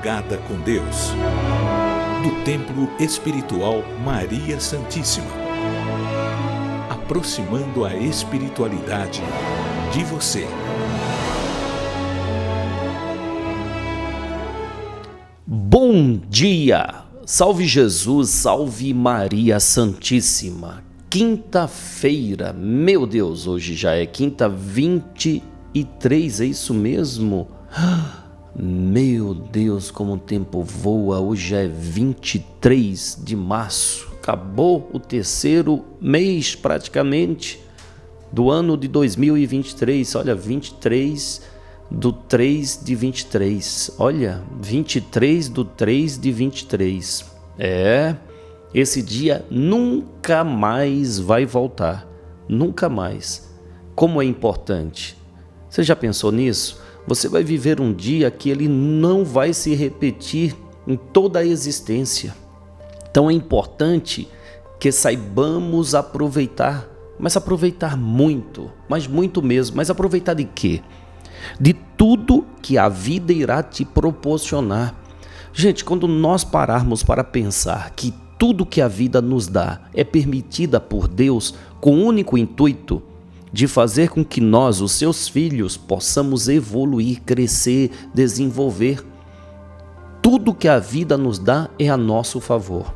Madrugada com Deus, do Templo Espiritual Maria Santíssima, aproximando a espiritualidade de você. Bom dia! Salve Jesus, salve Maria Santíssima. Quinta-feira, meu Deus, hoje já é quinta 23, é isso mesmo? Meu Deus, como o tempo voa, hoje já é 23 de março, acabou o terceiro mês praticamente do ano de 2023, olha, 23 do 3 de 23, olha, 23 do 3 de 23, esse dia nunca mais vai voltar, nunca mais. Como é importante, você já pensou nisso? Você vai viver um dia que ele não vai se repetir em toda a existência. Então é importante que saibamos aproveitar, mas aproveitar muito, mas muito mesmo. Mas aproveitar de quê? De tudo que a vida irá te proporcionar. Gente, quando nós pararmos para pensar que tudo que a vida nos dá é permitida por Deus com o único intuito de fazer com que nós, os seus filhos, possamos evoluir, crescer, desenvolver. Tudo que a vida nos dá é a nosso favor.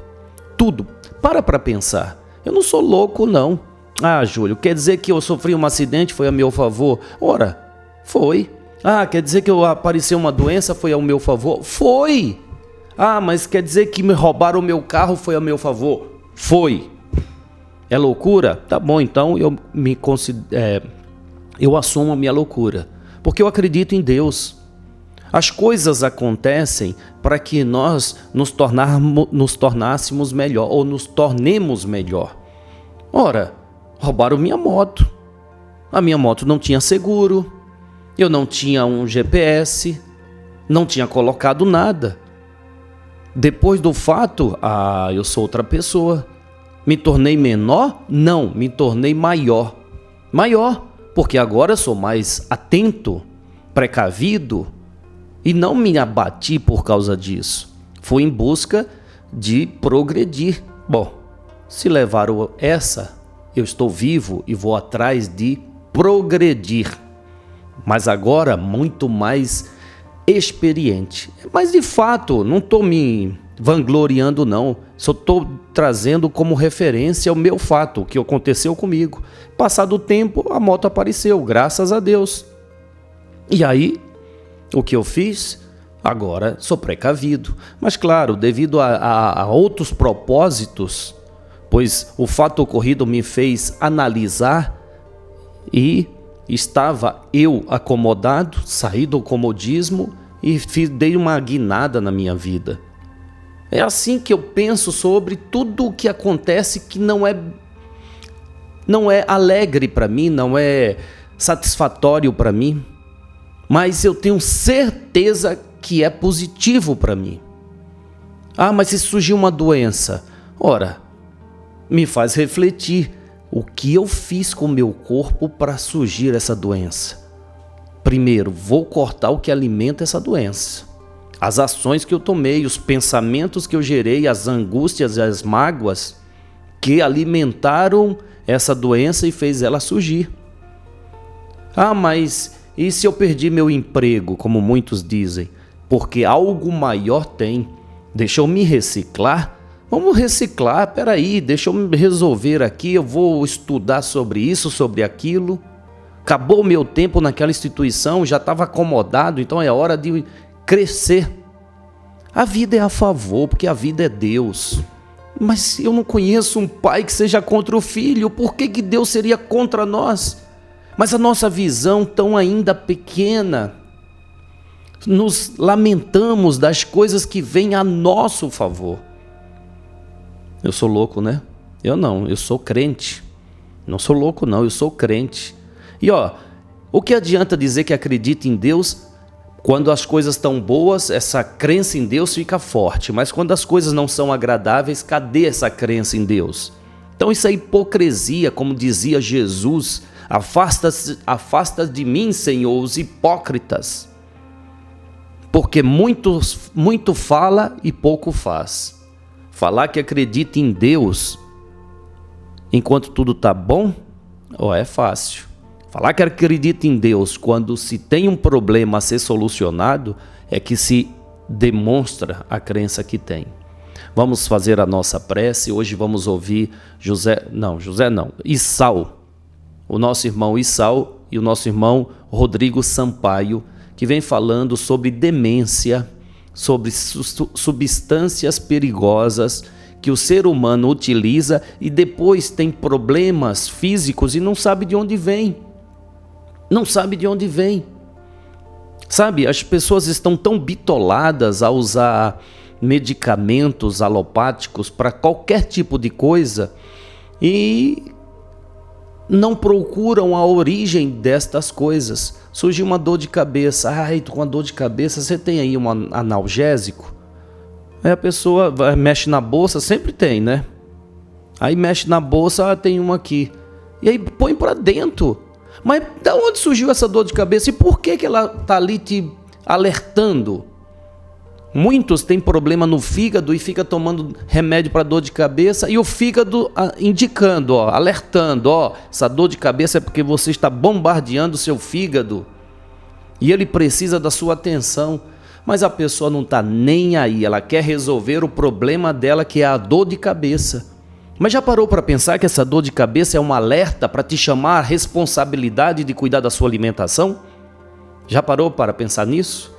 Tudo. Para pensar. Eu não sou louco, não. Ah, Júlio, quer dizer que eu sofri um acidente, foi a meu favor? Ora, foi. Ah, quer dizer que apareceu uma doença, foi ao meu favor? Foi. Ah, mas quer dizer que me roubaram o meu carro, foi a meu favor? Foi. É loucura? Tá bom, então eu assumo a minha loucura, porque eu acredito em Deus. As coisas acontecem para que nós nos tornássemos melhor, ou nos tornemos melhor. Ora, roubaram minha moto. A minha moto não tinha seguro, eu não tinha um GPS, não tinha colocado nada. Depois do fato, eu sou outra pessoa. Me tornei menor? Não, me tornei maior. Maior, porque agora sou mais atento, precavido e não me abati por causa disso. Fui em busca de progredir. Bom, se levaram essa, eu estou vivo e vou atrás de progredir. Mas agora muito mais experiente. Mas de fato, não estou me vangloriando não, só estou trazendo como referência o meu fato, o que aconteceu comigo. Passado o tempo, a moto apareceu, graças a Deus. E aí, o que eu fiz? Agora sou precavido. Mas claro, devido a outros propósitos, pois o fato ocorrido me fez analisar e estava eu acomodado, saí do comodismo e dei uma guinada na minha vida. É assim que eu penso sobre tudo o que acontece que não é alegre para mim, não é satisfatório para mim, mas eu tenho certeza que é positivo para mim. Ah, mas se surgir uma doença, ora, me faz refletir o que eu fiz com o meu corpo para surgir essa doença. Primeiro, vou cortar o que alimenta essa doença. As ações que eu tomei, os pensamentos que eu gerei, as angústias e as mágoas que alimentaram essa doença e fez ela surgir. Ah, mas e se eu perdi meu emprego, como muitos dizem? Porque algo maior tem. Deixa eu me reciclar? Vamos reciclar, peraí, deixa eu me resolver aqui, eu vou estudar sobre isso, sobre aquilo. Acabou o meu tempo naquela instituição, já estava acomodado, então é hora de crescer. A vida é a favor, porque a vida é Deus. Mas eu não conheço um pai que seja contra o filho. Por que Deus seria contra nós? Mas a nossa visão tão ainda pequena. Nos lamentamos das coisas que vêm a nosso favor. Eu sou louco, né? Eu não, eu sou crente. Não sou louco não, eu sou crente. E o que adianta dizer que acredita em Deus? Quando as coisas estão boas, essa crença em Deus fica forte. Mas quando as coisas não são agradáveis, cadê essa crença em Deus? Então isso é hipocrisia, como dizia Jesus. Afasta de mim, Senhor, os hipócritas. Porque muito fala e pouco faz. Falar que acredita em Deus enquanto tudo está bom, é fácil. Falar que acredita em Deus quando se tem um problema a ser solucionado é que se demonstra a crença que tem. Vamos fazer a nossa prece. Hoje vamos ouvir Issal, o nosso irmão Issal e o nosso irmão Rodrigo Sampaio, que vem falando sobre demência, sobre substâncias perigosas que o ser humano utiliza e depois tem problemas físicos e não sabe de onde vem. Não sabe de onde vem. Sabe, as pessoas estão tão bitoladas a usar medicamentos alopáticos para qualquer tipo de coisa e não procuram a origem destas coisas. Surge uma dor de cabeça. Tô com uma dor de cabeça, você tem aí um analgésico? Aí a pessoa mexe na bolsa, sempre tem, né? Aí mexe na bolsa, tem uma aqui. E aí põe para dentro. Mas da onde surgiu essa dor de cabeça? E por que ela está ali te alertando? Muitos têm problema no fígado e fica tomando remédio para dor de cabeça e o fígado indicando, alertando, essa dor de cabeça é porque você está bombardeando o seu fígado e ele precisa da sua atenção. Mas a pessoa não está nem aí, ela quer resolver o problema dela, que é a dor de cabeça. Mas já parou para pensar que essa dor de cabeça é um alerta para te chamar a responsabilidade de cuidar da sua alimentação? Já parou para pensar nisso?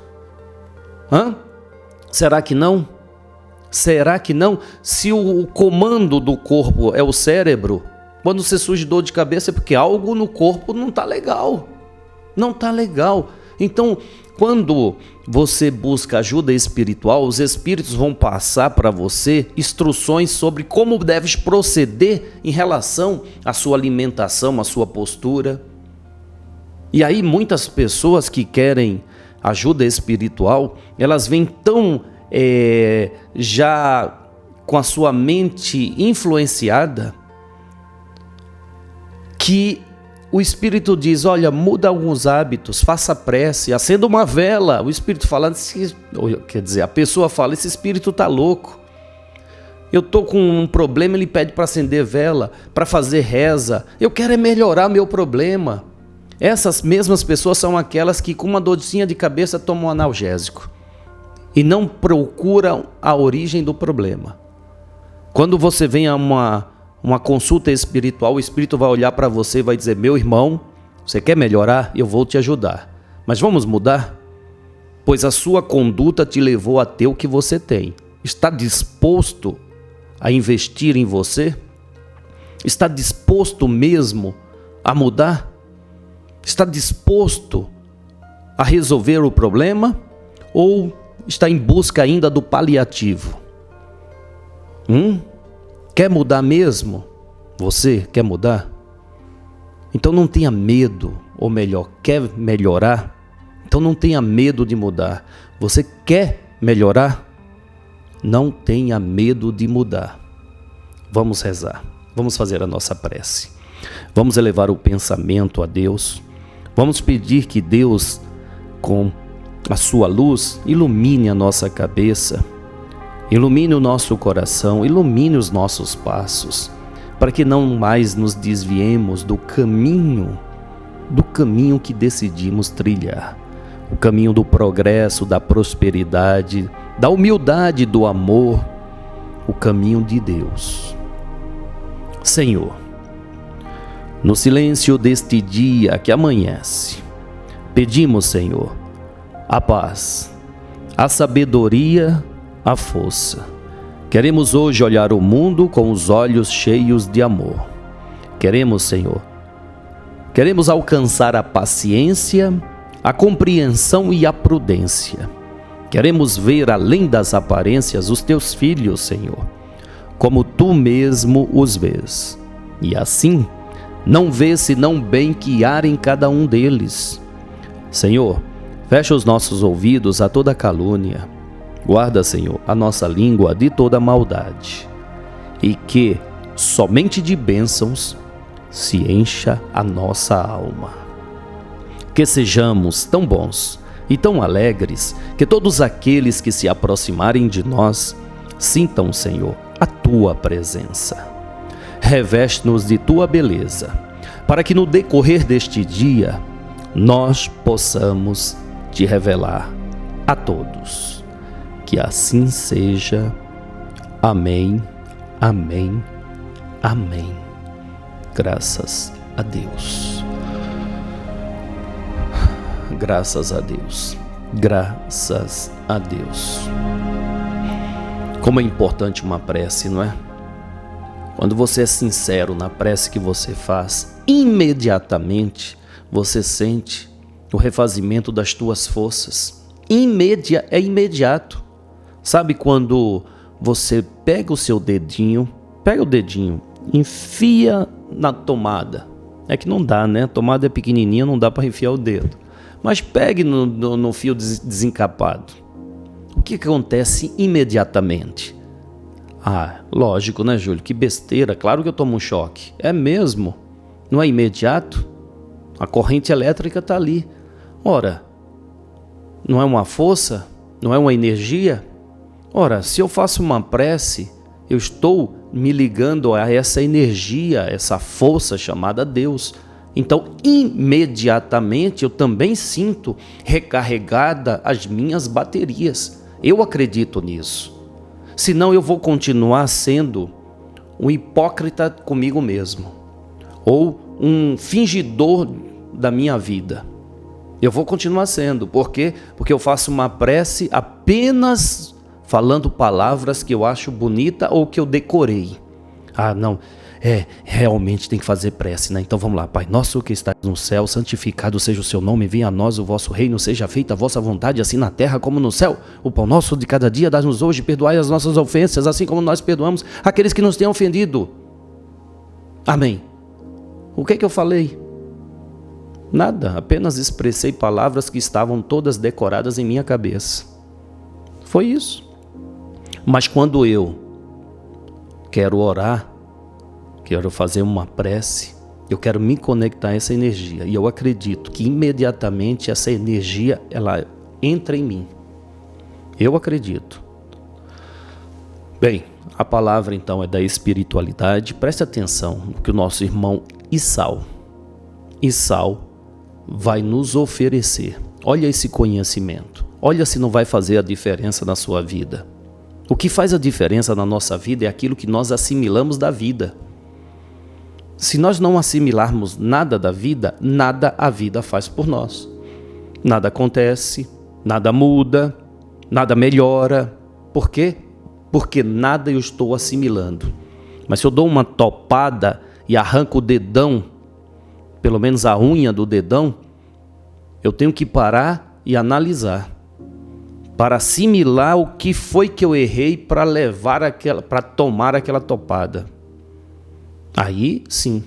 Será que não? Será que não? Se o comando do corpo é o cérebro, quando você surge dor de cabeça é porque algo no corpo não está legal. Não está legal. Então, quando você busca ajuda espiritual, os espíritos vão passar para você instruções sobre como deves proceder em relação à sua alimentação, à sua postura. E aí muitas pessoas que querem ajuda espiritual, elas vêm tão já com a sua mente influenciada que o Espírito diz, olha, muda alguns hábitos, faça prece, acenda uma vela. O Espírito fala, a pessoa fala, esse Espírito está louco. Eu estou com um problema, ele pede para acender vela, para fazer reza. Eu quero melhorar meu problema. Essas mesmas pessoas são aquelas que com uma dorzinha de cabeça tomam um analgésico e não procuram a origem do problema. Quando você vem a uma consulta espiritual, o Espírito vai olhar para você e vai dizer, meu irmão, você quer melhorar? Eu vou te ajudar. Mas vamos mudar? Pois a sua conduta te levou a ter o que você tem. Está disposto a investir em você? Está disposto mesmo a mudar? Está disposto a resolver o problema? Ou está em busca ainda do paliativo? Quer mudar mesmo? Você quer mudar? Então não tenha medo, ou melhor, quer melhorar? Então não tenha medo de mudar. Você quer melhorar? Não tenha medo de mudar. Vamos rezar, vamos fazer a nossa prece. Vamos elevar o pensamento a Deus. Vamos pedir que Deus, com a sua luz, ilumine a nossa cabeça, ilumine o nosso coração, ilumine os nossos passos, para que não mais nos desviemos do caminho que decidimos trilhar, o caminho do progresso, da prosperidade, da humildade, do amor, o caminho de Deus. Senhor, no silêncio deste dia que amanhece, pedimos, Senhor, a paz, a sabedoria, a força. Queremos hoje olhar o mundo com os olhos cheios de amor. Queremos alcançar a paciência, a compreensão e a prudência. Queremos ver além das aparências os teus filhos, Senhor, como tu mesmo os vês. E assim, não vês senão bem que há em cada um deles. Senhor, fecha os nossos ouvidos a toda calúnia. Guarda, Senhor, a nossa língua de toda maldade. E que somente de bênçãos se encha a nossa alma. Que sejamos tão bons, e tão alegres que todos aqueles que se aproximarem de nós sintam, Senhor, a Tua presença. Reveste-nos de Tua beleza, para que no decorrer deste dia nós possamos Te revelar a todos. Que assim seja. Amém, amém, amém. Graças a Deus. Graças a Deus. Graças a Deus. Como é importante uma prece, não é? Quando você é sincero na prece que você faz, imediatamente você sente o refazimento das tuas forças. É imediato. Sabe quando você pega o seu dedinho, enfia na tomada. É que não dá, né? A tomada é pequenininha, não dá para enfiar o dedo. Mas pegue no fio desencapado. O que acontece imediatamente? Ah, lógico, né, Júlio? Que besteira. Claro que eu tomo um choque. É mesmo? Não é imediato? A corrente elétrica está ali. Ora, não é uma força? Não é uma energia? Ora, se eu faço uma prece, eu estou me ligando a essa energia, essa força chamada Deus. Então, imediatamente, eu também sinto recarregada as minhas baterias. Eu acredito nisso. Senão, eu vou continuar sendo um hipócrita comigo mesmo. Ou um fingidor da minha vida. Eu vou continuar sendo. Por quê? Porque eu faço uma prece apenas falando palavras que eu acho bonita ou que eu decorei. Ah, não, realmente tem que fazer prece, né? Então vamos lá. Pai nosso que estás no céu, santificado seja o seu nome, venha a nós o vosso reino, seja feita a vossa vontade, assim na terra como no céu. O pão nosso de cada dia dá-nos hoje, perdoai as nossas ofensas, assim como nós perdoamos aqueles que nos têm ofendido. Amém. O que eu falei? Nada, apenas expressei palavras que estavam todas decoradas em minha cabeça. Foi isso. Mas quando eu quero orar, quero fazer uma prece, eu quero me conectar a essa energia. E eu acredito que imediatamente essa energia, ela entra em mim. Eu acredito. Bem, a palavra então é da espiritualidade. Preste atenção no que o nosso irmão Issal vai nos oferecer. Olha esse conhecimento. Olha se não vai fazer a diferença na sua vida. O que faz a diferença na nossa vida é aquilo que nós assimilamos da vida. Se nós não assimilarmos nada da vida, nada a vida faz por nós. Nada acontece, nada muda, nada melhora. Por quê? Porque nada eu estou assimilando. Mas se eu dou uma topada e arranco o dedão, pelo menos a unha do dedão, eu tenho que parar e analisar, para assimilar o que foi que eu errei para tomar aquela topada. Aí sim,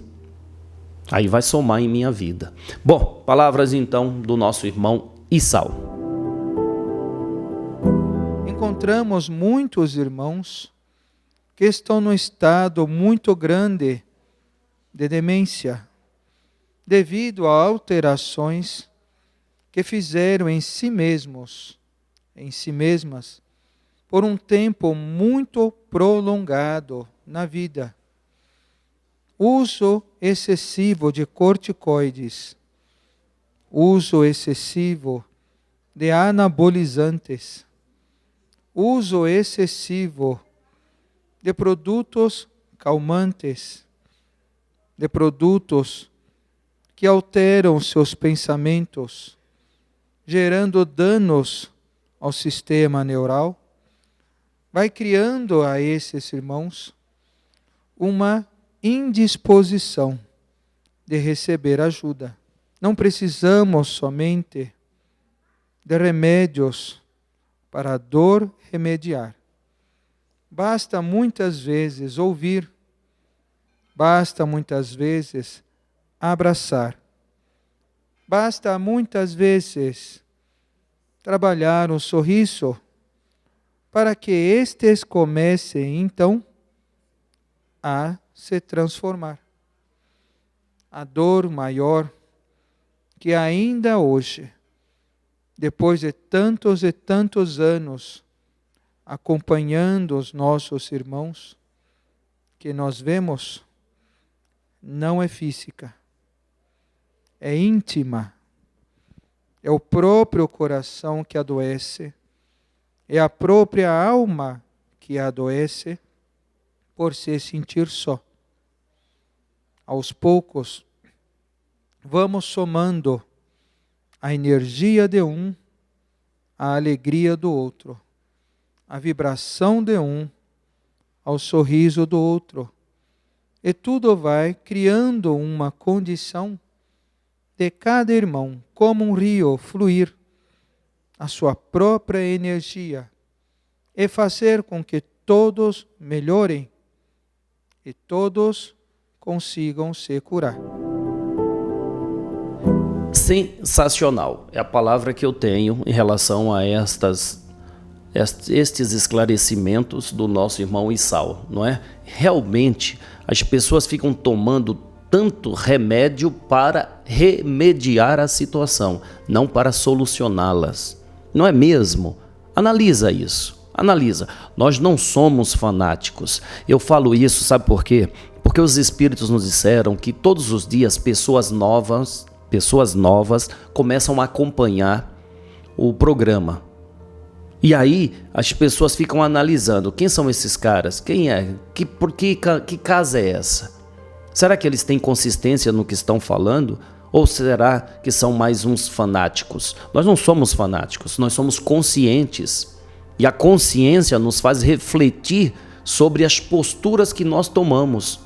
aí vai somar em minha vida. Bom, palavras então do nosso irmão Issal. Encontramos muitos irmãos que estão num estado muito grande de demência, devido a alterações que fizeram em si mesmas, por um tempo muito prolongado na vida. Uso excessivo de corticoides, uso excessivo de anabolizantes, uso excessivo de produtos calmantes, de produtos que alteram seus pensamentos, gerando danos ao sistema neural, vai criando a esses irmãos uma indisposição de receber ajuda. Não precisamos somente de remédios para a dor remediar. Basta muitas vezes ouvir, basta muitas vezes abraçar, basta muitas vezes trabalhar um sorriso para que estes comecem então a se transformar. A dor maior que ainda hoje depois de tantos e tantos anos acompanhando os nossos irmãos, que nós vemos não é física, é íntima, é o próprio coração que adoece, é a própria alma que adoece por se sentir só. Aos poucos, vamos somando a energia de um, a alegria do outro, a vibração de um, ao sorriso do outro. E tudo vai criando uma condição de cada irmão, como um rio, fluir a sua própria energia e fazer com que todos melhorem e todos consigam se curar. Sensacional é a palavra que eu tenho em relação a estes esclarecimentos do nosso irmão Issal, não é? Realmente, as pessoas ficam tomando tanto remédio para remediar a situação, não para solucioná-las. Não é mesmo? Analisa isso. Analisa. Nós não somos fanáticos. Eu falo isso, sabe por quê? Porque os Espíritos nos disseram que todos os dias pessoas novas começam a acompanhar o programa. E aí as pessoas ficam analisando, quem são esses caras? Quem é? Que casa é essa? Será que eles têm consistência no que estão falando? Ou será que são mais uns fanáticos? Nós não somos fanáticos, nós somos conscientes. E a consciência nos faz refletir sobre as posturas que nós tomamos.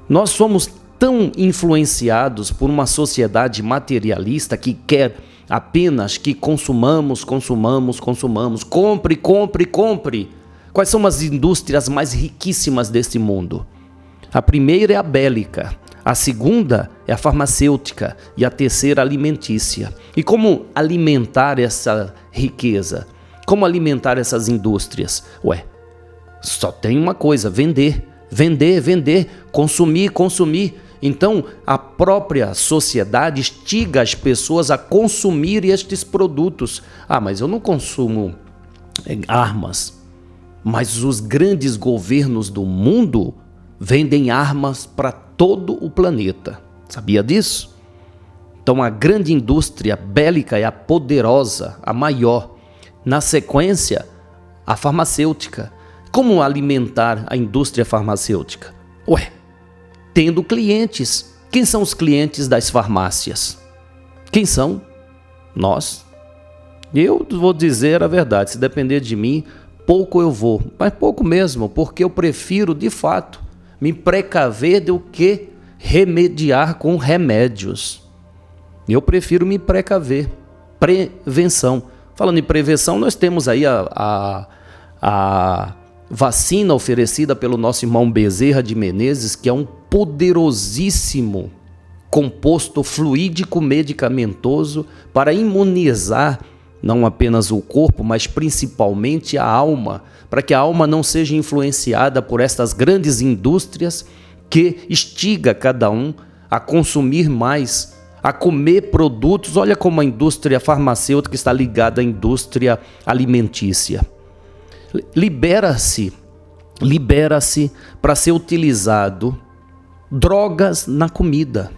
Nós somos tão influenciados por uma sociedade materialista que quer apenas que consumamos. Compre. Quais são as indústrias mais riquíssimas deste mundo? A primeira é a bélica, a segunda é a farmacêutica e a terceira alimentícia. E como alimentar essa riqueza? Como alimentar essas indústrias? Só tem uma coisa, vender, consumir. Então, a própria sociedade instiga as pessoas a consumir estes produtos. Mas eu não consumo armas. Mas os grandes governos do mundo vendem armas para todo o planeta. Sabia disso? Então, a grande indústria bélica é a poderosa, a maior. Na sequência, a farmacêutica. Como alimentar a indústria farmacêutica? Tendo clientes. Quem são os clientes das farmácias? Quem são? Nós. Eu vou dizer a verdade, se depender de mim, pouco eu vou. Mas pouco mesmo, porque eu prefiro, de fato, me precaver do que remediar com remédios. Eu prefiro me precaver. Prevenção. Falando em prevenção, nós temos aí a vacina oferecida pelo nosso irmão Bezerra de Menezes, que é um poderosíssimo composto fluídico medicamentoso para imunizar não apenas o corpo, mas principalmente a alma, para que a alma não seja influenciada por estas grandes indústrias que instiga cada um a consumir mais, a comer produtos. Olha como a indústria farmacêutica está ligada à indústria alimentícia. Libera-se para ser utilizado drogas na comida,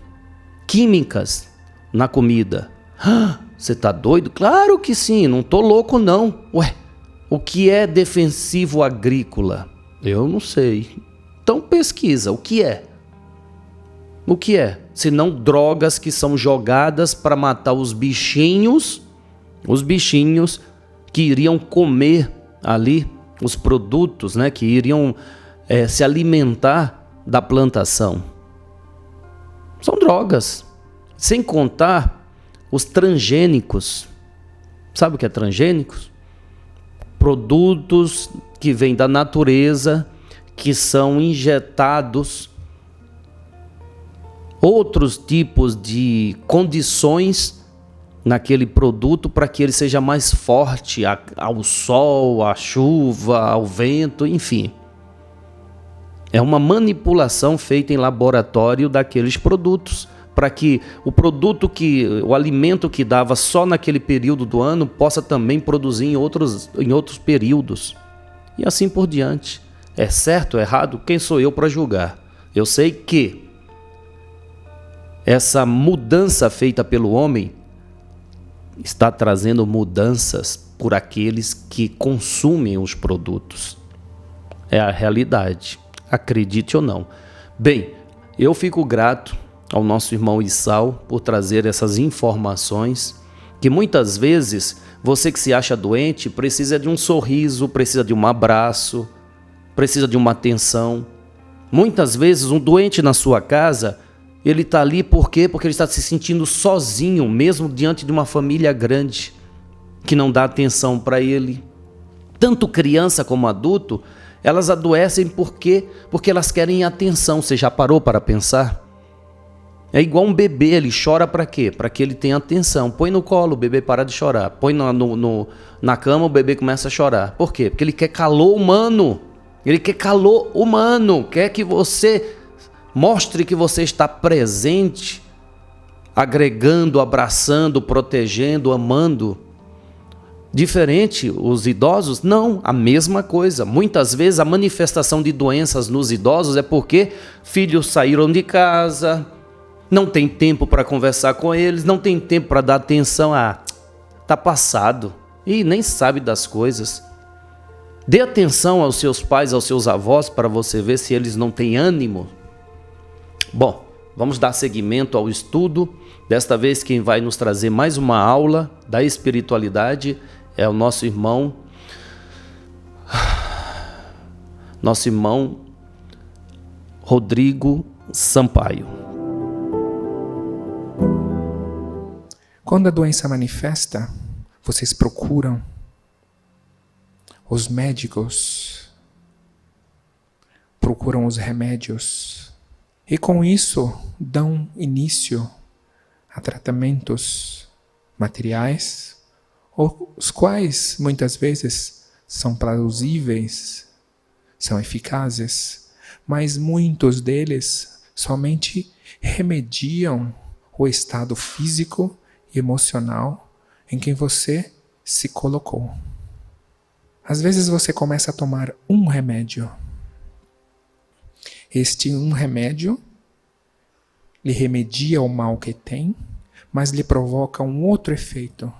químicas na comida. Você está doido? Claro que sim, não estou louco não. O que é defensivo agrícola? Eu não sei. Então pesquisa, o que é? O que é? Senão drogas que são jogadas para matar os bichinhos que iriam comer ali os produtos, né, que iriam se alimentar da plantação. São drogas. Sem contar os transgênicos. Sabe o que é transgênicos? Produtos que vêm da natureza, que são injetados outros tipos de condições naquele produto para que ele seja mais forte ao sol, à chuva, ao vento, enfim. É uma manipulação feita em laboratório daqueles produtos para que o produto o alimento que dava só naquele período do ano possa também produzir em outros períodos. E assim por diante. É certo ou errado? Quem sou eu para julgar? Eu sei que essa mudança feita pelo homem está trazendo mudanças por aqueles que consumem os produtos. É a realidade, acredite ou não. Bem, eu fico grato ao nosso irmão Issal por trazer essas informações que muitas vezes você que se acha doente precisa de um sorriso, precisa de um abraço, precisa de uma atenção. Muitas vezes um doente na sua casa, ele está ali por quê? Porque ele está se sentindo sozinho, mesmo diante de uma família grande, que não dá atenção para ele. Tanto criança como adulto, elas adoecem porque elas querem atenção. Você já parou para pensar? É igual um bebê, ele chora para quê? Para que ele tenha atenção. Põe no colo, o bebê para de chorar. Põe na cama, o bebê começa a chorar. Por quê? Porque ele quer calor humano. Ele quer calor humano. Quer que você mostre que você está presente, agregando, abraçando, protegendo, amando. Diferente, os idosos, não, a mesma coisa. Muitas vezes a manifestação de doenças nos idosos é porque filhos saíram de casa, não tem tempo para conversar com eles, não tem tempo para dar atenção. Tá passado e nem sabe das coisas. Dê atenção aos seus pais, aos seus avós, para você ver se eles não têm ânimo. Bom, vamos dar seguimento ao estudo. Desta vez quem vai nos trazer mais uma aula da espiritualidade é o nosso irmão Rodrigo Sampaio. Quando a doença manifesta, vocês procuram os médicos, procuram os remédios e com isso dão início a tratamentos materiais, os quais muitas vezes são plausíveis, são eficazes, mas muitos deles somente remediam o estado físico e emocional em que você se colocou. Às vezes você começa a tomar um remédio. Este um remédio lhe remedia o mal que tem, mas lhe provoca um outro efeito,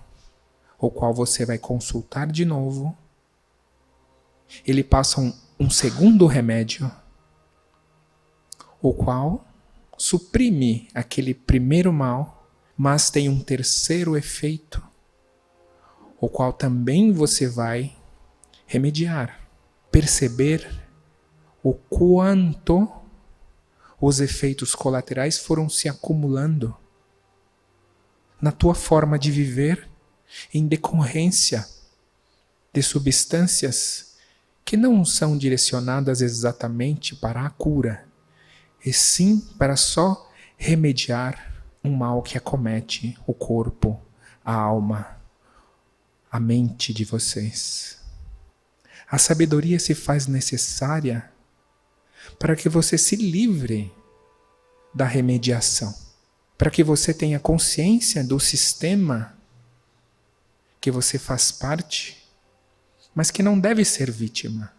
o qual você vai consultar de novo. Ele passa um segundo remédio, o qual suprime aquele primeiro mal, mas tem um terceiro efeito, o qual também você vai remediar. Perceber o quanto os efeitos colaterais foram se acumulando na tua forma de viver em decorrência de substâncias que não são direcionadas exatamente para a cura, e sim para só remediar um mal que acomete o corpo, a alma, a mente de vocês. A sabedoria se faz necessária para que você se livre da remediação, para que você tenha consciência do sistema que você faz parte, mas que não deve ser vítima.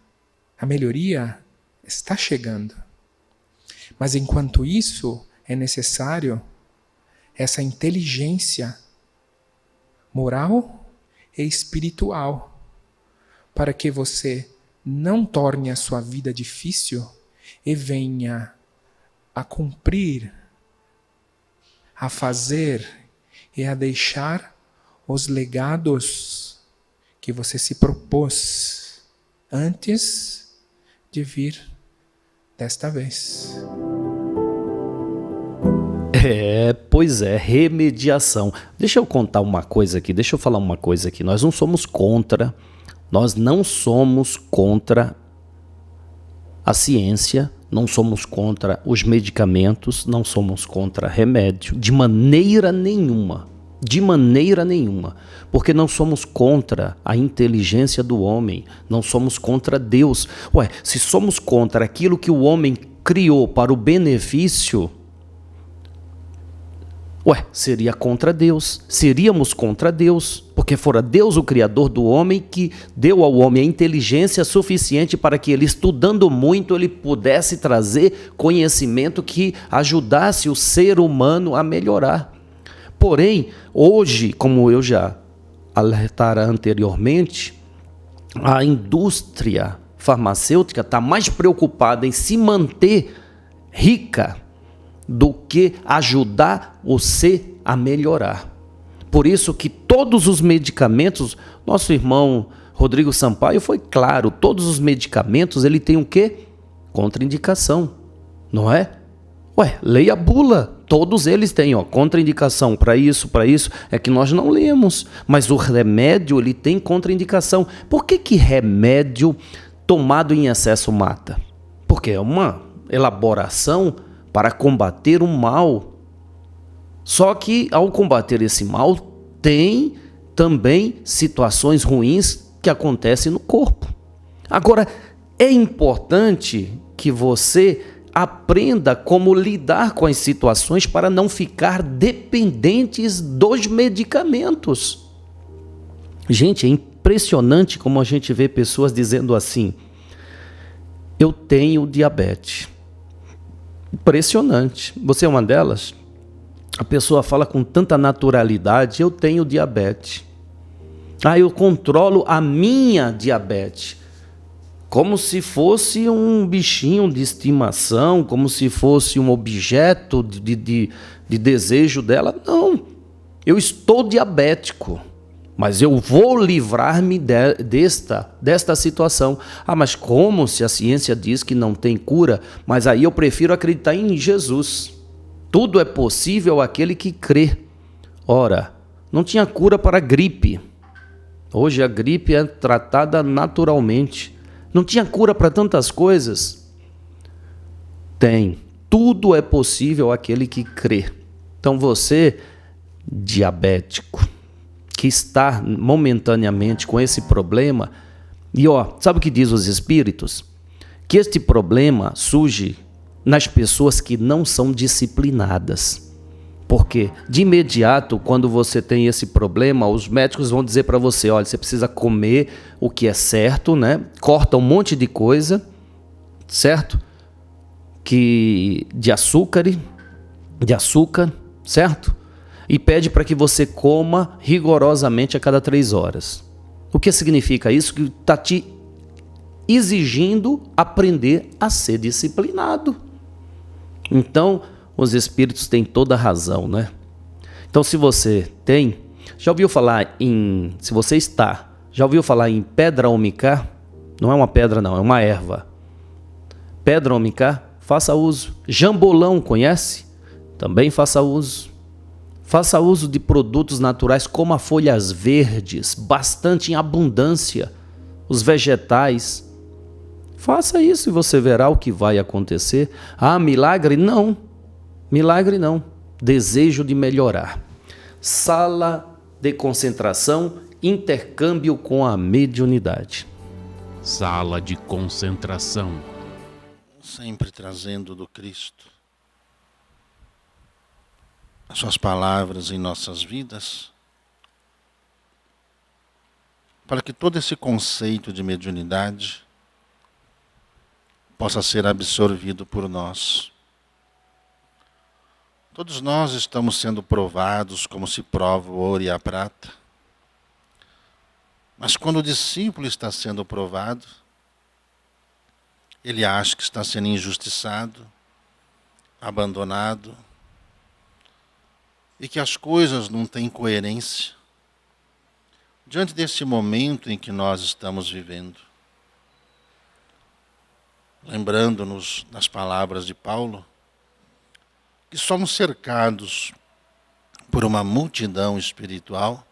A melhoria está chegando. Mas enquanto isso, é necessário essa inteligência moral e espiritual para que você não torne a sua vida difícil e venha a cumprir, a fazer e a deixar os legados que você se propôs antes de vir desta vez. Pois é, remediação. Deixa eu contar uma coisa aqui, deixa eu falar uma coisa aqui. Nós não somos contra a ciência, não somos contra os medicamentos, não somos contra remédio, de maneira nenhuma, porque não somos contra a inteligência do homem, não somos contra Deus. Se somos contra aquilo que o homem criou para o benefício, Ué, seria contra Deus, seríamos contra Deus, porque fora Deus o Criador do homem que deu ao homem a inteligência suficiente para que ele, estudando muito, ele pudesse trazer conhecimento que ajudasse o ser humano a melhorar. Porém, hoje, como eu já alertara anteriormente, a indústria farmacêutica está mais preocupada em se manter rica do que ajudar você a melhorar. Por isso que todos os medicamentos, nosso irmão Rodrigo Sampaio foi claro, todos os medicamentos ele tem o quê? Contraindicação, não é? Ué, leia a bula, todos eles têm contraindicação para isso, é que nós não lemos, mas o remédio ele tem contraindicação. Por que remédio tomado em excesso mata? Porque é uma elaboração para combater o mal. Só que ao combater esse mal, tem também situações ruins que acontecem no corpo. Agora, é importante que você aprenda como lidar com as situações para não ficar dependentes dos medicamentos. Gente, é impressionante como a gente vê pessoas dizendo assim: eu tenho diabetes. Impressionante. Você é uma delas? A pessoa fala com tanta naturalidade: eu tenho diabetes. Eu controlo a minha diabetes. Como se fosse um bichinho de estimação, como se fosse um objeto de desejo dela. Não, eu estou diabético, mas eu vou livrar-me desta situação. Mas como se a ciência diz que não tem cura? Mas aí eu prefiro acreditar em Jesus. Tudo é possível àquele que crê. Ora, não tinha cura para a gripe. Hoje a gripe é tratada naturalmente. Não tinha cura para tantas coisas? Tem. Tudo é possível àquele que crê. Então você, diabético, que está momentaneamente com esse problema, e sabe o que diz os espíritos? Que este problema surge nas pessoas que não são disciplinadas. Porque de imediato, quando você tem esse problema, os médicos vão dizer para você: olha, você precisa comer o que é certo, né? Corta um monte de coisa, certo? De açúcar, certo? E pede para que você coma rigorosamente a cada 3 horas. O que significa isso? Que está te exigindo aprender a ser disciplinado. Então, os espíritos têm toda a razão, né? Então, se você tem, já ouviu falar em pedra omicá? Não é uma pedra não, é uma erva. Pedra omicá, faça uso. Jambolão, conhece? Também faça uso. Faça uso de produtos naturais, coma folhas verdes, bastante em abundância, os vegetais. Faça isso e você verá o que vai acontecer. Milagre? Não. Milagre não. Desejo de melhorar. Sala de concentração, intercâmbio com a mediunidade. Sala de concentração. Sempre trazendo do Cristo as suas palavras em nossas vidas, para que todo esse conceito de mediunidade possa ser absorvido por nós. Todos nós estamos sendo provados como se prova o ouro e a prata. Mas quando o discípulo está sendo provado, ele acha que está sendo injustiçado, abandonado, e que as coisas não têm coerência. Diante desse momento em que nós estamos vivendo, lembrando-nos das palavras de Paulo, que somos cercados por uma multidão espiritual,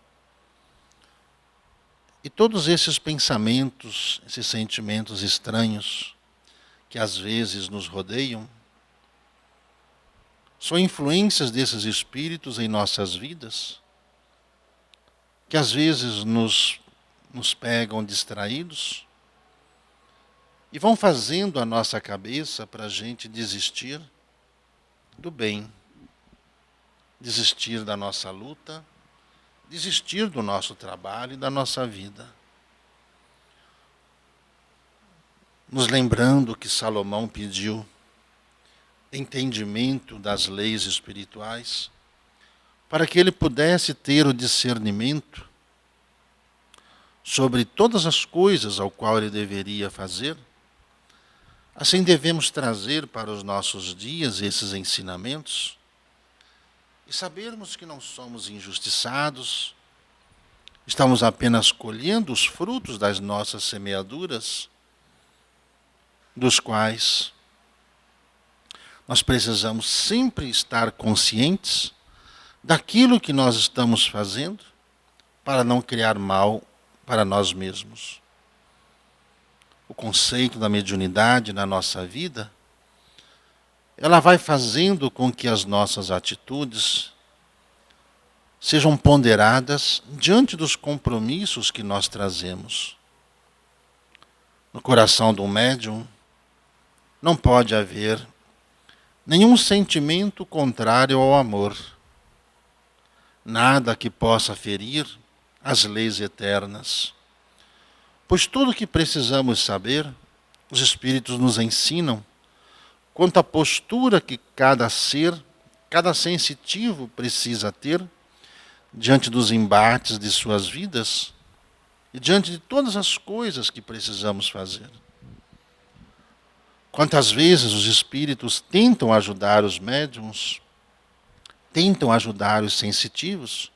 e todos esses pensamentos, esses sentimentos estranhos que às vezes nos rodeiam, são influências desses espíritos em nossas vidas, que às vezes nos pegam distraídos e vão fazendo a nossa cabeça para a gente desistir do bem, desistir da nossa luta, desistir do nosso trabalho e da nossa vida. Nos lembrando que Salomão pediu entendimento das leis espirituais, para que ele pudesse ter o discernimento sobre todas as coisas ao qual ele deveria fazer. Assim devemos trazer para os nossos dias esses ensinamentos e sabermos que não somos injustiçados, estamos apenas colhendo os frutos das nossas semeaduras, dos quais nós precisamos sempre estar conscientes daquilo que nós estamos fazendo para não criar mal para nós mesmos. O conceito da mediunidade na nossa vida, ela vai fazendo com que as nossas atitudes sejam ponderadas diante dos compromissos que nós trazemos. No coração de um médium não pode haver nenhum sentimento contrário ao amor, nada que possa ferir as leis eternas. Pois tudo o que precisamos saber, os Espíritos nos ensinam quanto à postura que cada ser, cada sensitivo precisa ter diante dos embates de suas vidas e diante de todas as coisas que precisamos fazer. Quantas vezes os Espíritos tentam ajudar os médiuns, tentam ajudar os sensitivos,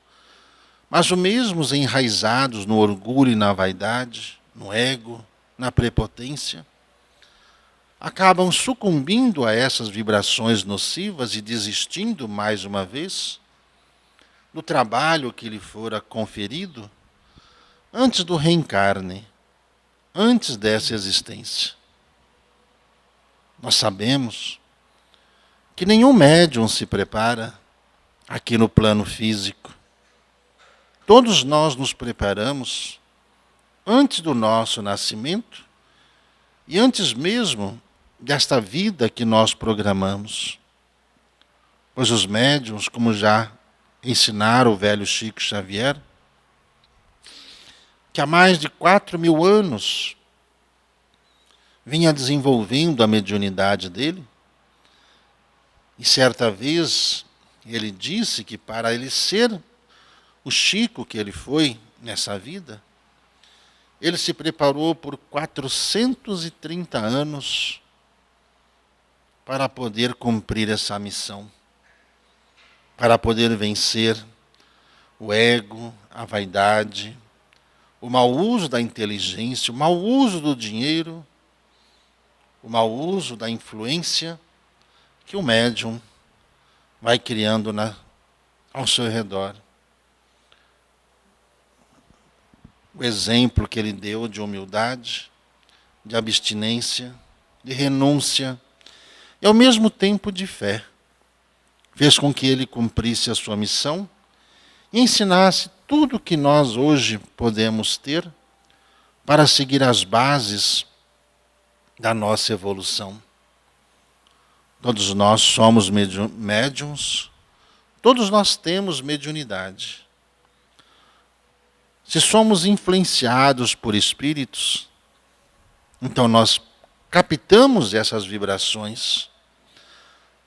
mas os mesmos enraizados no orgulho e na vaidade, no ego, na prepotência, acabam sucumbindo a essas vibrações nocivas e desistindo mais uma vez do trabalho que lhe fora conferido antes do reencarne, antes dessa existência. Nós sabemos que nenhum médium se prepara aqui no plano físico. Todos nós nos preparamos antes do nosso nascimento e antes mesmo desta vida que nós programamos. Pois os médiuns, como já ensinaram o velho Chico Xavier, que há mais de 4.000 anos vinha desenvolvendo a mediunidade dele, e certa vez ele disse que para ele ser o Chico que ele foi nessa vida, ele se preparou por 430 anos para poder cumprir essa missão, para poder vencer o ego, a vaidade, o mau uso da inteligência, o mau uso do dinheiro, o mau uso da influência que o médium vai criando ao seu redor. O exemplo que ele deu de humildade, de abstinência, de renúncia e ao mesmo tempo de fé, fez com que ele cumprisse a sua missão e ensinasse tudo o que nós hoje podemos ter para seguir as bases da nossa evolução. Todos nós somos médiuns, todos nós temos mediunidade. Se somos influenciados por espíritos, então nós captamos essas vibrações.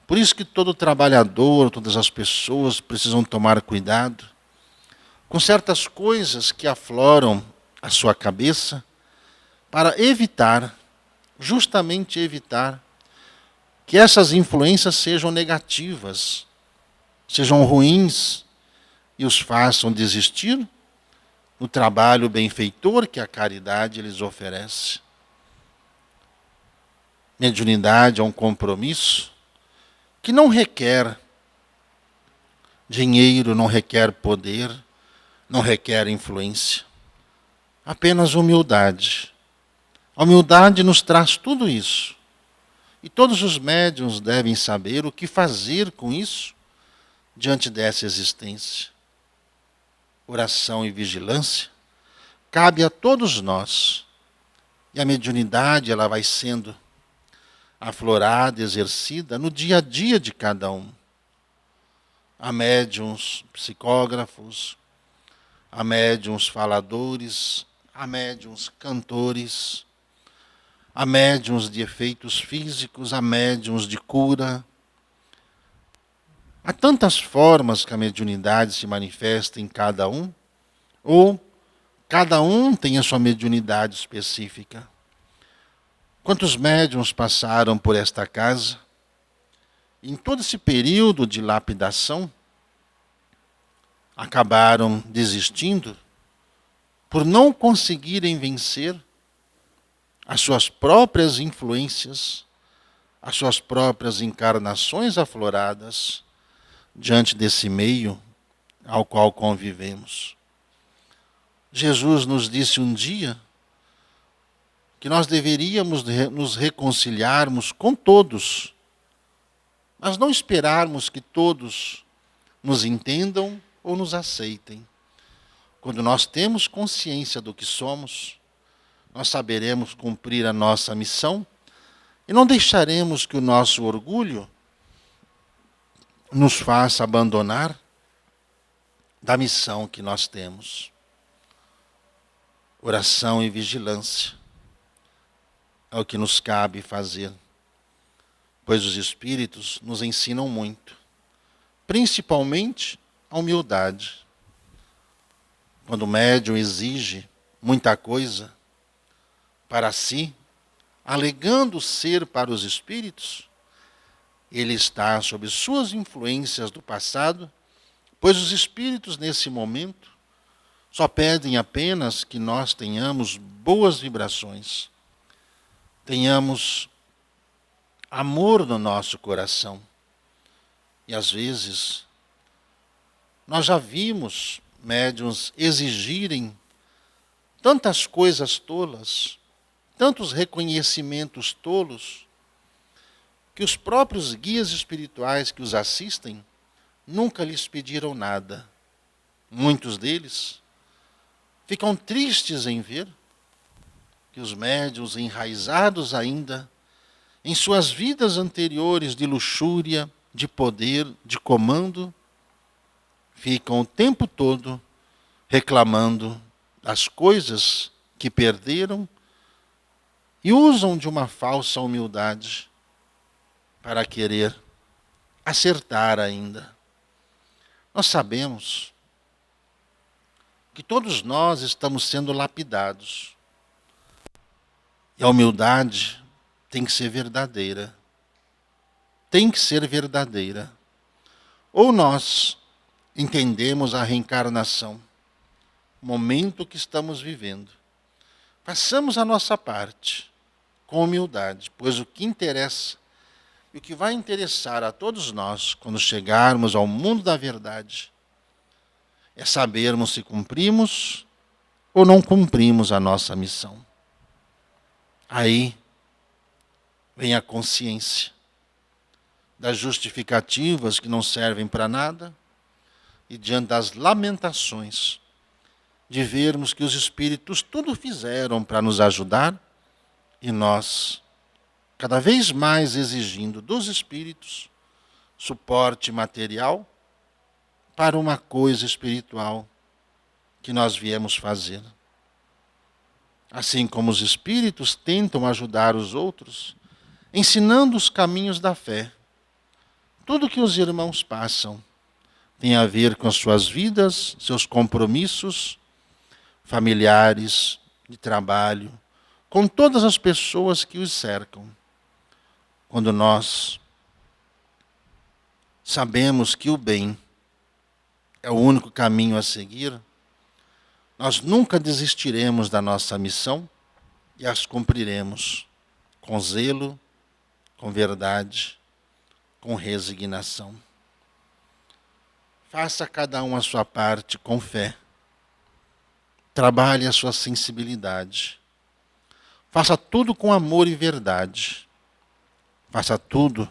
Por isso que todo trabalhador, todas as pessoas precisam tomar cuidado com certas coisas que afloram a sua cabeça para evitar, justamente evitar, que essas influências sejam negativas, sejam ruins e os façam desistir do trabalho benfeitor que a caridade lhes oferece. Mediunidade é um compromisso que não requer dinheiro, não requer poder, não requer influência. Apenas humildade. A humildade nos traz tudo isso. E todos os médiuns devem saber o que fazer com isso diante dessa existência. Oração e vigilância cabe a todos nós. E a mediunidade ela vai sendo aflorada, exercida no dia a dia de cada um. há médiuns psicógrafos, há médiuns faladores, há médiuns cantores, há médiuns de efeitos físicos, há médiuns de cura. Há tantas formas que a mediunidade se manifesta em cada um, ou cada um tem a sua mediunidade específica. Quantos médiuns passaram por esta casa? Em todo esse período de lapidação, acabaram desistindo por não conseguirem vencer as suas próprias influências, as suas próprias encarnações afloradas diante desse meio ao qual convivemos. Jesus nos disse um dia que nós deveríamos nos reconciliarmos com todos, mas não esperarmos que todos nos entendam ou nos aceitem. Quando nós temos consciência do que somos, nós saberemos cumprir a nossa missão e não deixaremos que o nosso orgulho nos faça abandonar da missão que nós temos. Oração e vigilância é o que nos cabe fazer, pois os Espíritos nos ensinam muito, principalmente a humildade. Quando o médium exige muita coisa para si, alegando ser para os Espíritos, ele está sob suas influências do passado, pois os Espíritos nesse momento só pedem apenas que nós tenhamos boas vibrações, tenhamos amor no nosso coração. E às vezes, nós já vimos médiuns exigirem tantas coisas tolas, tantos reconhecimentos tolos, que os próprios guias espirituais que os assistem nunca lhes pediram nada. Muitos deles ficam tristes em ver que os médiuns enraizados ainda em suas vidas anteriores de luxúria, de poder, de comando, ficam o tempo todo reclamando das coisas que perderam e usam de uma falsa humildade para querer acertar ainda. Nós sabemos que todos nós estamos sendo lapidados. E a humildade tem que ser verdadeira. Tem que ser verdadeira. Ou nós entendemos a reencarnação, o momento que estamos vivendo. Façamos a nossa parte com humildade, pois o que interessa e o que vai interessar a todos nós quando chegarmos ao mundo da verdade é sabermos se cumprimos ou não cumprimos a nossa missão. Aí vem a consciência das justificativas que não servem para nada e diante das lamentações de vermos que os Espíritos tudo fizeram para nos ajudar e nós, cada vez mais exigindo dos Espíritos suporte material para uma coisa espiritual que nós viemos fazer. Assim como os Espíritos tentam ajudar os outros, ensinando os caminhos da fé. Tudo que os irmãos passam tem a ver com as suas vidas, seus compromissos familiares, de trabalho, com todas as pessoas que os cercam. Quando nós sabemos que o bem é o único caminho a seguir, nós nunca desistiremos da nossa missão e as cumpriremos com zelo, com verdade, com resignação. Faça cada um a sua parte com fé. Trabalhe a sua sensibilidade. Faça tudo com amor e verdade. Faça tudo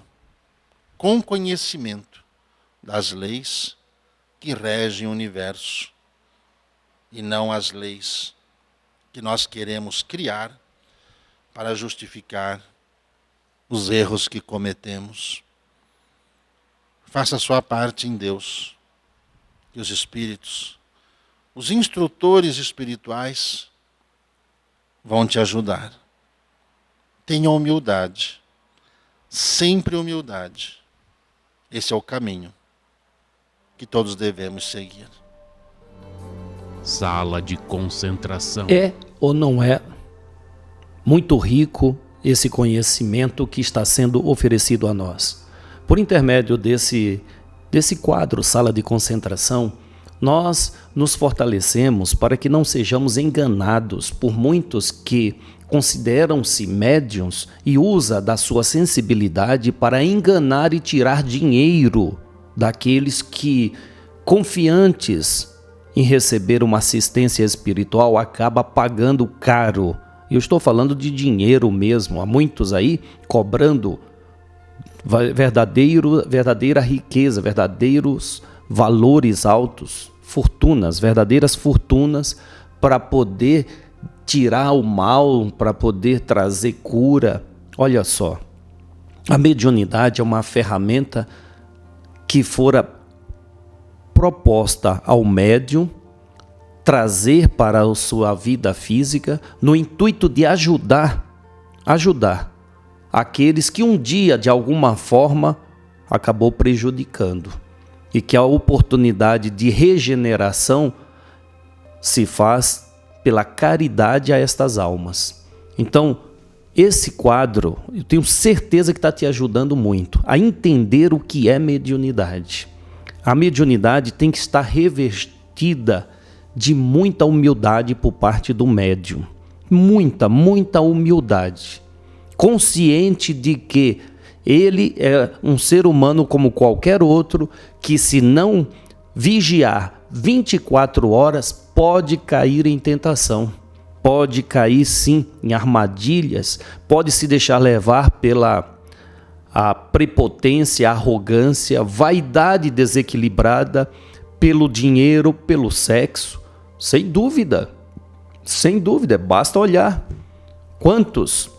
com conhecimento das leis que regem o universo e não as leis que nós queremos criar para justificar os erros que cometemos. faça a sua parte em Deus. E os espíritos, os instrutores espirituais, vão te ajudar. Tenha humildade. Sempre humildade. Esse é o caminho que todos devemos seguir. Sala de concentração. É ou não é muito rico esse conhecimento que está sendo oferecido a nós? Por intermédio desse quadro, Sala de Concentração, nós nos fortalecemos para que não sejamos enganados por muitos que consideram-se médiuns e usam da sua sensibilidade para enganar e tirar dinheiro daqueles que, confiantes em receber uma assistência espiritual, acaba pagando caro. Eu estou falando de dinheiro mesmo. Há muitos aí cobrando verdadeira riqueza, verdadeiros valores altos, fortunas, verdadeiras fortunas, para poder tirar o mal, para poder trazer cura. Olha só, a mediunidade é uma ferramenta que fora proposta ao médium trazer para a sua vida física no intuito de ajudar aqueles que um dia, de alguma forma, acabou prejudicando. E que a oportunidade de regeneração se faz pela caridade a estas almas. Então, esse quadro, eu tenho certeza que está te ajudando muito a entender o que é mediunidade. A mediunidade tem que estar revestida de muita humildade por parte do médium. Muita humildade. Consciente de que ele é um ser humano como qualquer outro, que se não vigiar 24 horas, pode cair em tentação. Pode cair sim em armadilhas, pode se deixar levar pela prepotência, arrogância, vaidade desequilibrada, pelo dinheiro, pelo sexo. Sem dúvida, basta olhar. Quantos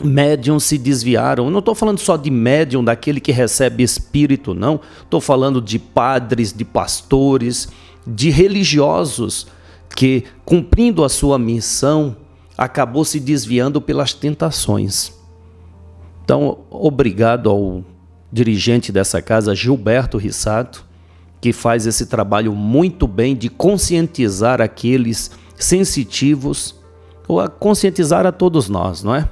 médiuns se desviaram? Eu não estou falando só de médium, daquele que recebe espírito, não. Estou falando de padres, de pastores, de religiosos que, cumprindo a sua missão, acabou se desviando pelas tentações. Então, obrigado ao dirigente dessa casa, Gilberto Rissato, que faz esse trabalho muito bem de conscientizar aqueles sensitivos, ou a conscientizar a todos nós, não é?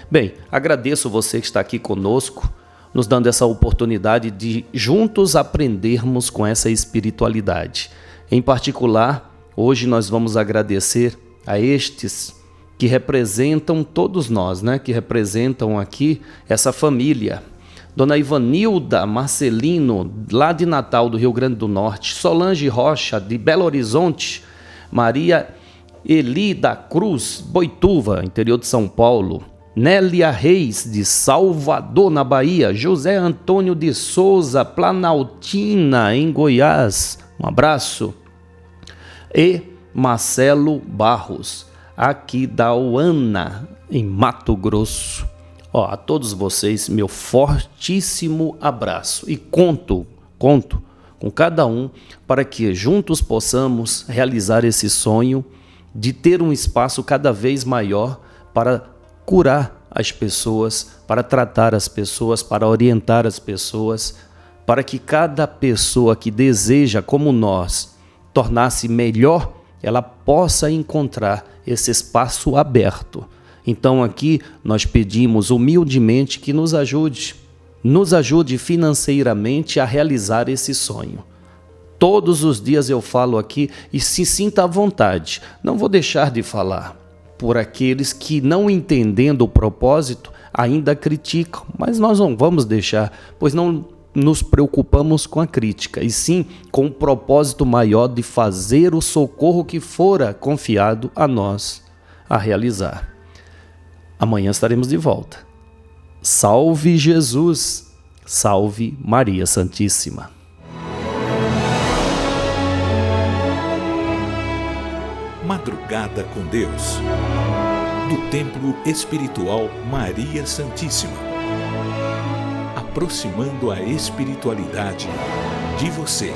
Bem, agradeço você que está aqui conosco, nos dando essa oportunidade de juntos aprendermos com essa espiritualidade. Em particular, hoje nós vamos agradecer a estes que representam todos nós, né? Que representam aqui essa família. Dona Ivanilda Marcelino, lá de Natal, do Rio Grande do Norte. Solange Rocha, de Belo Horizonte. Maria Eli da Cruz, Boituva, interior de São Paulo. Nélia Reis, de Salvador, na Bahia. José Antônio de Souza, Planaltina, em Goiás. Um abraço. E Marcelo Barros, aqui da Uana, em Mato Grosso. A todos vocês, meu fortíssimo abraço. E conto com cada um para que juntos possamos realizar esse sonho de ter um espaço cada vez maior para curar as pessoas, para tratar as pessoas, para orientar as pessoas, para que cada pessoa que deseja, como nós, tornar-se melhor, ela possa encontrar esse espaço aberto. Então aqui nós pedimos humildemente que nos ajude financeiramente a realizar esse sonho. Todos os dias eu falo aqui e se sinta à vontade. Não vou deixar de falar por aqueles que, não entendendo o propósito, ainda criticam. Mas nós não vamos deixar, pois não nos preocupamos com a crítica, e sim com o propósito maior de fazer o socorro que fora confiado a nós a realizar. Amanhã estaremos de volta. Salve Jesus, salve Maria Santíssima. Madrugada com Deus, do Templo Espiritual Maria Santíssima. aproximando a espiritualidade de você.